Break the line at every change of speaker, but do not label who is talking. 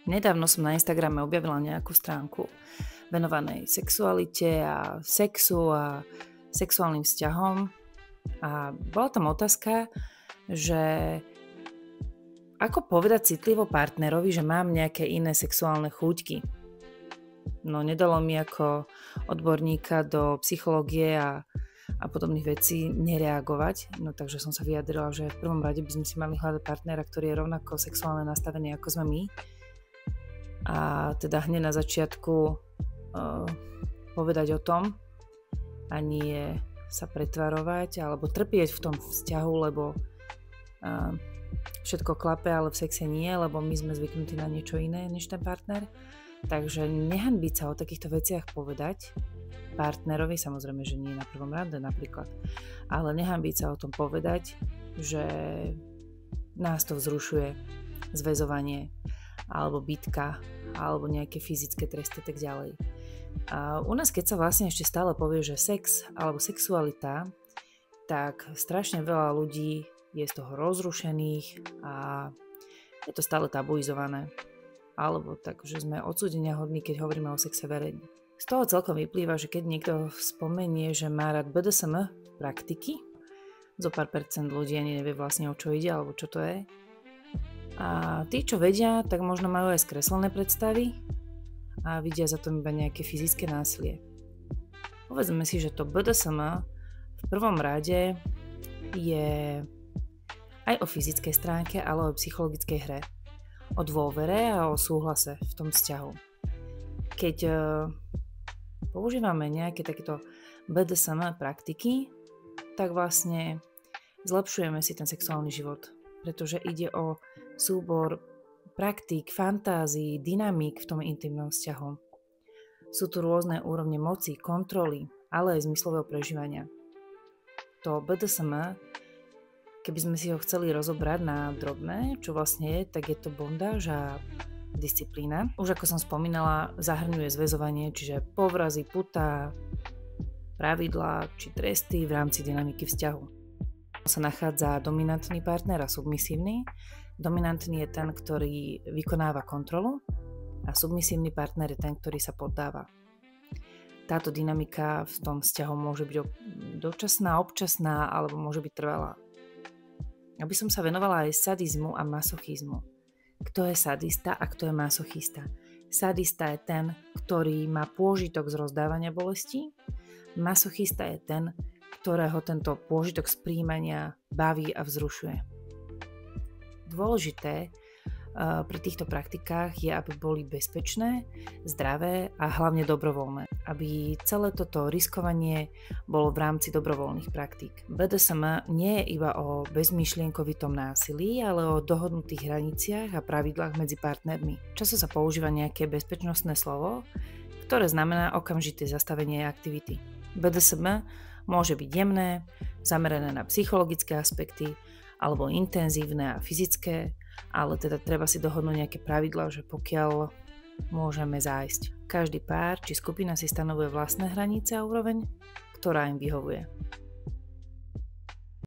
Nedávno som na Instagrame objavila nejakú stránku venovanej sexualite a sexu a sexuálnym vzťahom a bola tam otázka, že ako povedať citlivo partnerovi, že mám nejaké iné sexuálne chúťky. No nedalo mi ako odborníka do psychológie a podobných vecí nereagovať. No takže som sa vyjadrila, že v prvom rade by sme si mali hľadať partnera, ktorý je rovnako sexuálne nastavený ako sme my. A teda hneď na začiatku povedať o tom a nie sa pretvarovať alebo trpieť v tom vzťahu, lebo všetko klape, ale v sexe nie, lebo my sme zvyknutí na niečo iné než ten partner. Takže nehanbiť sa o takýchto veciach povedať partnerovi, samozrejme, že nie na prvom rade napríklad, ale nehanbiť sa o tom povedať, že nás to vzrušuje, zväzovanie alebo bitka alebo nejaké fyzické tresty tak ďalej. A u nás, keď sa vlastne ešte stále povie, že sex alebo sexualita, tak strašne veľa ľudí je z toho rozrušených a je to stále tabuizované. Alebo tak, že sme odsúdenia hodní, keď hovoríme o sexe verejne. Z toho celkom vyplýva, že keď niekto spomenie, že má rád BDSM praktiky, zo pár percent ľudí ani nevie vlastne, o čo ide alebo čo to je. A tí, čo vedia, tak možno majú aj skreslené predstavy a vidia za to iba nejaké fyzické násilie. Povedzme si, že to BDSM v prvom rade je aj o fyzickej stránke, ale o psychologickej hre. O dôvere a o súhlase v tom vzťahu. Keď používame nejaké takéto BDSM praktiky, tak vlastne zlepšujeme si ten sexuálny život, pretože ide o súbor praktík, fantázií, dynamík v tom intimnom vzťahu. Sú tu rôzne úrovne moci, kontroly, ale aj zmyslového prežívania. To BDSM, keby sme si ho chceli rozobrať na drobné, čo vlastne je, tak je to bondáž a disciplína. Už ako som spomínala, zahrňuje zväzovanie, čiže povrazy, putá, pravidlá či tresty v rámci dynamiky vzťahu. Sa nachádza dominantný partner a submisívny. Dominantný je ten, ktorý vykonáva kontrolu a submisívny partner je ten, ktorý sa poddáva. Táto dynamika v tom vzťahu môže byť dočasná, občasná alebo môže byť trvalá. Aby som sa venovala aj sadizmu a masochizmu. Kto je sadista a kto je masochista? Sadista je ten, ktorý má pôžitok z rozdávania bolesti. Masochista je ten, ktorého tento pôžitok z príjmania baví a vzrušuje. Dôležité pri týchto praktikách je, aby boli bezpečné, zdravé a hlavne dobrovoľné. Aby celé toto riskovanie bolo v rámci dobrovoľných praktík. BDSM nie je iba o bezmyšlienkovitom násilí, ale o dohodnutých hraniciach a pravidlách medzi partnermi. Často sa používa nejaké bezpečnostné slovo, ktoré znamená okamžité zastavenie aktivity. BDSM môže byť jemné, zamerané na psychologické aspekty, alebo intenzívne a fyzické, ale teda treba si dohodnúť nejaké pravidlá, že pokiaľ môžeme zájsť. Každý pár či skupina si stanovuje vlastné hranice a úroveň, ktorá im vyhovuje.